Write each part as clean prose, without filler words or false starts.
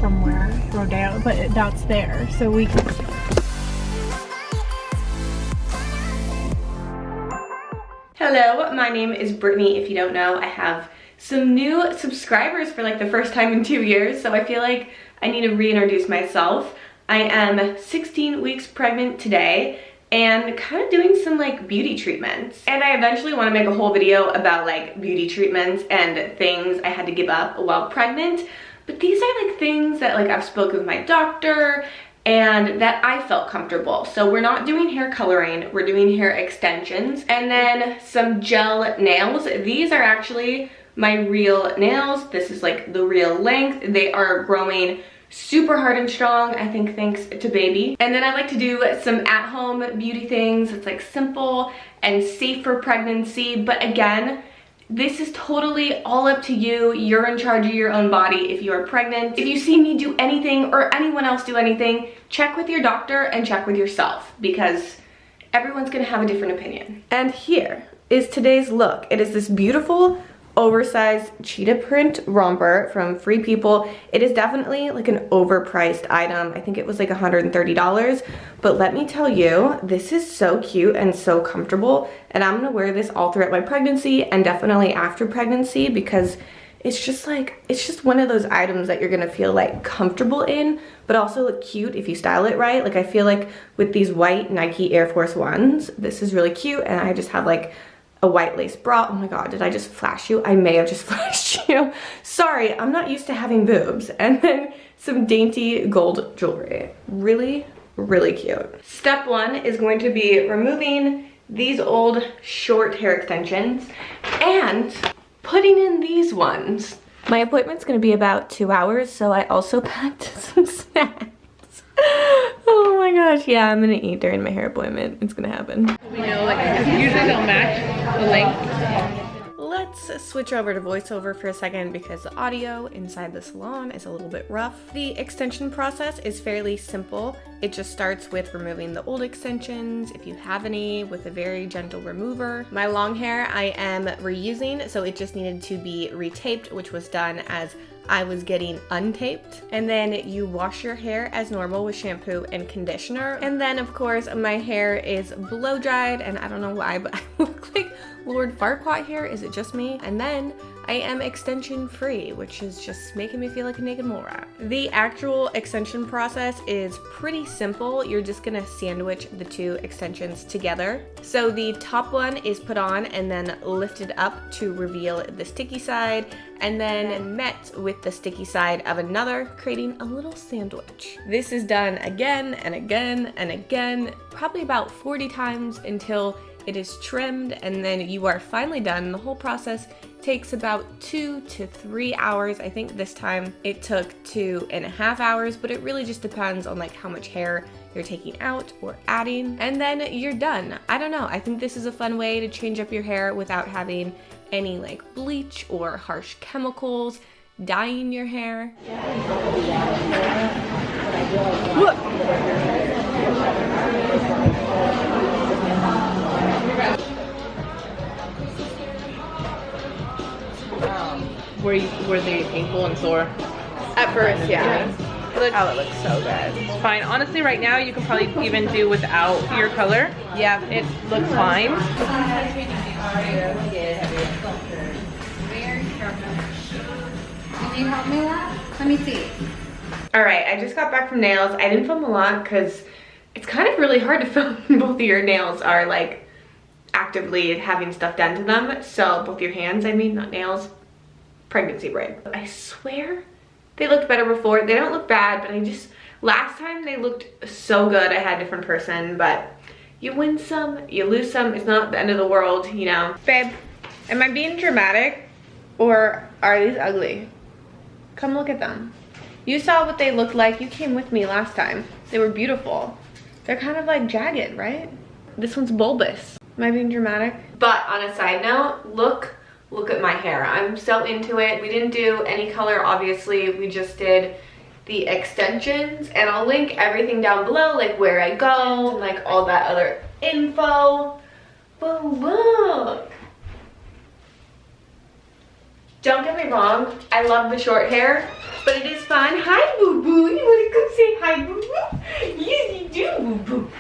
Somewhere, Rodeo, but that's there, so we can. Hello, my name is Brittany. If you don't know, I have some new subscribers for like the first time in 2 years, so I feel like I need to reintroduce myself. I am 16 weeks pregnant today and kind of doing some like beauty treatments. And I eventually want to make a whole video about like beauty treatments and things I had to give up while pregnant. But these are like things that like I've spoken with my doctor and that I felt comfortable. So we're not doing hair coloring, we're doing hair extensions and then some gel nails. These are actually my real nails. This is like the real length. They are growing super hard and strong, I think thanks to baby. And then I like to do some at-home beauty things. It's like simple and safe for pregnancy, but again, this is totally all up to you. You're in charge of your own body if you are pregnant. If you see me do anything or anyone else do anything, check with your doctor and check with yourself because everyone's gonna have a different opinion. And here is today's look. It is this beautiful oversized cheetah print romper from Free People. It is definitely like an overpriced item. I think it was like $130, but let me tell you, this is so cute and so comfortable, and I'm gonna wear this all throughout my pregnancy and definitely after pregnancy because it's just like, it's just one of those items that you're gonna feel like comfortable in, but also look cute if you style it right. Like I feel like with these white Nike Air Force Ones, this is really cute, and I just have like a white lace bra. Oh my god, did I just flash you? I may have just flashed you. Sorry, I'm not used to having boobs. And then some dainty gold jewelry. Really, really cute. Step one is going to be removing these old short hair extensions and putting in these ones. My appointment's gonna be about 2 hours, so I also packed some snacks. Oh my gosh, yeah, I'm gonna eat during my hair appointment. It's gonna happen. We know, like, usually they'll match the length. Let's switch over to voiceover for a second because the audio inside the salon is a little bit rough. The extension process is fairly simple. It just starts with removing the old extensions, if you have any, with a very gentle remover. My long hair I am reusing, so it just needed to be retaped, which was done as I was getting untaped. And then you wash your hair as normal with shampoo and conditioner. And then of course my hair is blow dried, and I don't know why, but I look like Lord Farquaad here. Is it just me? And then I am extension free, which is just making me feel like a naked mole rat. The actual extension process is pretty simple. You're just gonna sandwich the two extensions together. So the top one is put on and then lifted up to reveal the sticky side, and then met with the sticky side of another, creating a little sandwich. This is done again and again and again, probably about 40 times until it is trimmed, and then you are finally done. The whole process takes about 2 to 3 hours. I think this time it took 2.5 hours, but it really just depends on like how much hair you're taking out or adding, and then you're done. I don't know, I think this is a fun way to change up your hair without having any like bleach or harsh chemicals dyeing your hair. Look. Were they painful and sore? At first, yeah. Look, oh, it looks so good. It's fine. Honestly, right now you can probably even do without your color. Yeah, it looks fine. Can you help me with that? Let me see. All right, I just got back from nails. I didn't film a lot because it's kind of really hard to film when both of your nails are like actively having stuff done to them. So both your hands, I mean, not nails. Pregnancy brain. I swear they looked better before. They don't look bad, but last time they looked so good. I had a different person, but you win some, you lose some. It's not the end of the world, you know. Babe, am I being dramatic or are these ugly? Come look at them. You saw what they looked like. You came with me last time. They were beautiful. They're kind of like jagged, right? This one's bulbous. Am I being dramatic? But on a side note, look at my hair. I'm so into it. We didn't do any color, obviously. We just did the extensions, and I'll link everything down below, like where I go and like all that other info. But look. Don't get me wrong, I love the short hair, but it is fun. Hi, Boo Boo. You wanna come say hi, Boo Boo? Yes, you do, Boo Boo.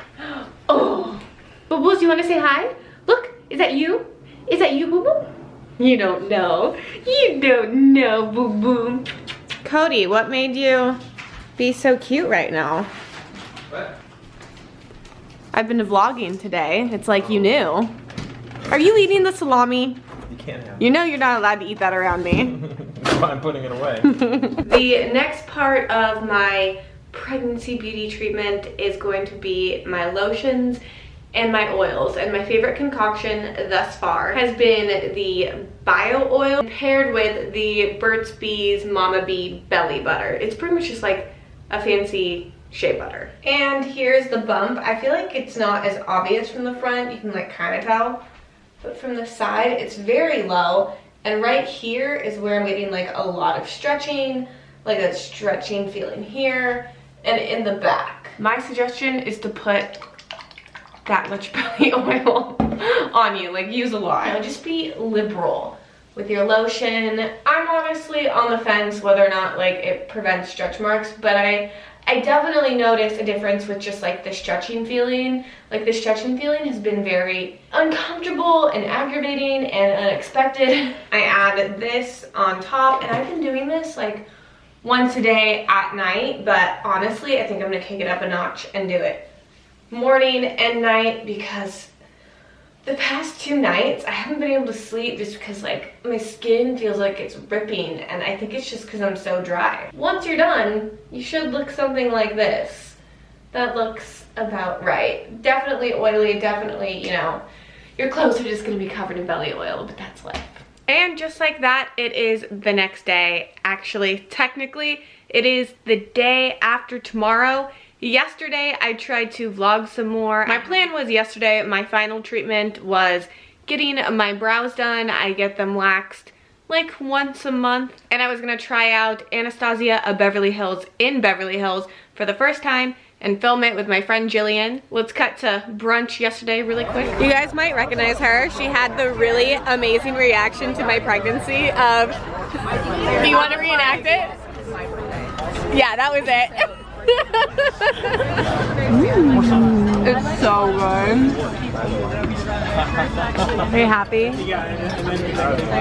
Oh, Boo Boo, do you wanna say hi? Look, is that you? Is that you, Boo Boo? You don't know. You don't know, Boo Boo. Cody, what made you be so cute right now? What? I've been vlogging today. It's like you knew. Are you eating the salami? You can't have it. You know you're not allowed to eat that around me. That's why I'm putting it away. The next part of my pregnancy beauty treatment is going to be my lotions and my oils. And my favorite concoction thus far has been the bio oil paired with the Burt's Bees Mama Bee belly butter. It's pretty much just like a fancy shea butter. And here's the bump. I feel like it's not as obvious from the front. You can like kind of tell. But from the side, it's very low. And right here is where I'm getting like a lot of stretching, like a stretching feeling here and in the back. My suggestion is to put that much belly oil on you, like use a lot. And just be liberal with your lotion. I'm honestly on the fence whether or not like it prevents stretch marks, but I definitely noticed a difference with just like the stretching feeling. Like the stretching feeling has been very uncomfortable and aggravating and unexpected. I add this on top and I've been doing this like once a day at night, but honestly, I think I'm gonna kick it up a notch and do it morning and night because the past 2 nights I haven't been able to sleep just because like my skin feels like it's ripping, and I think it's just because I'm so dry. Once you're done, you should look something like this. That looks about right. Definitely oily, definitely, you know, your clothes are just gonna be covered in belly oil, but that's life. And just like that, it is the next day. Actually, technically, it is the day after tomorrow. Yesterday, I tried to vlog some more. My plan was yesterday, my final treatment was getting my brows done. I get them waxed like once a month. And I was gonna try out Anastasia of Beverly Hills in Beverly Hills for the first time and film it with my friend Jillian. Let's cut to brunch yesterday really quick. You guys might recognize her. She had the really amazing reaction to my pregnancy of, do you wanna reenact it? Yeah, that was it. It's so good. Are you happy?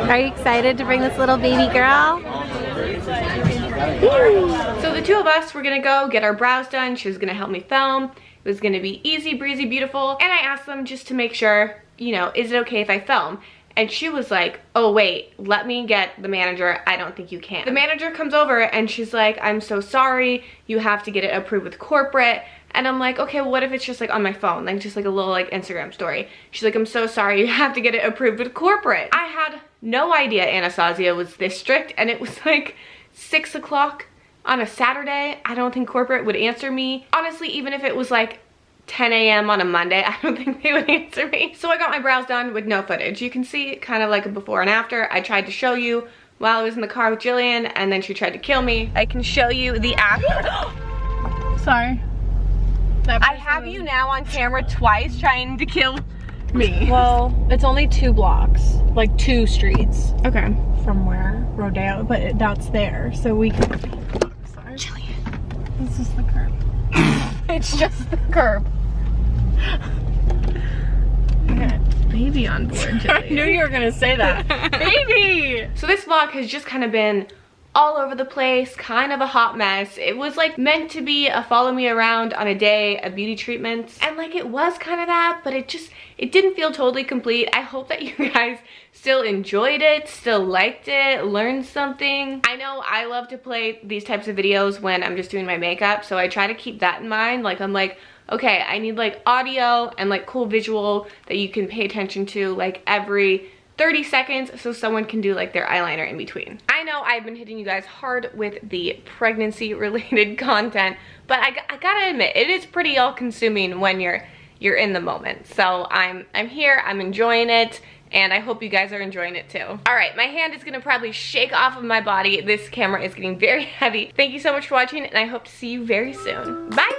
Are you excited to bring this little baby girl? So the two of us were gonna go get our brows done. She was gonna help me film. It was gonna be easy breezy beautiful. And I asked them just to make sure, you know, is it okay if I film? And she was like, oh wait, let me get the manager. I don't think you can. The manager comes over and she's like, I'm so sorry. You have to get it approved with corporate. And I'm like, okay, well, what if it's just like on my phone? Like just like a little like Instagram story. She's like, I'm so sorry. You have to get it approved with corporate. I had no idea Anastasia was this strict, and it was like 6 o'clock on a Saturday. I don't think corporate would answer me. Honestly, even if it was like 10 a.m. on a Monday, I don't think they would answer me. So I got my brows done with no footage. You can see kind of like a before and after. I tried to show you while I was in the car with Jillian, and then she tried to kill me. I can show you the after. Sorry. I have you now on camera twice trying to kill me. Well, it's only 2 blocks, like 2 streets Okay. from where? Rodeo, but that's there, so we can. Sorry. Jillian. This is the curb. It's just the curb. Baby on board, Jillian. I knew you were gonna say that. Baby! So this vlog has just kind of been all over the place, kind of a hot mess. It was like meant to be a follow me around on a day of beauty treatments, and like it was kind of that, but it didn't feel totally complete. I hope that you guys still enjoyed it, still liked it, learned something. I know I love to play these types of videos when I'm just doing my makeup, so I try to keep that in mind. Like I'm like, okay, I need like audio and like cool visual that you can pay attention to like every 30 seconds so someone can do like their eyeliner in between. I know I've been hitting you guys hard with the pregnancy related content, but I gotta admit, it is pretty all consuming when you're in the moment. So I'm here, I'm enjoying it, and I hope you guys are enjoying it too. All right, my hand is gonna probably shake off of my body. This camera is getting very heavy. Thank you so much for watching, and I hope to see you very soon. Bye!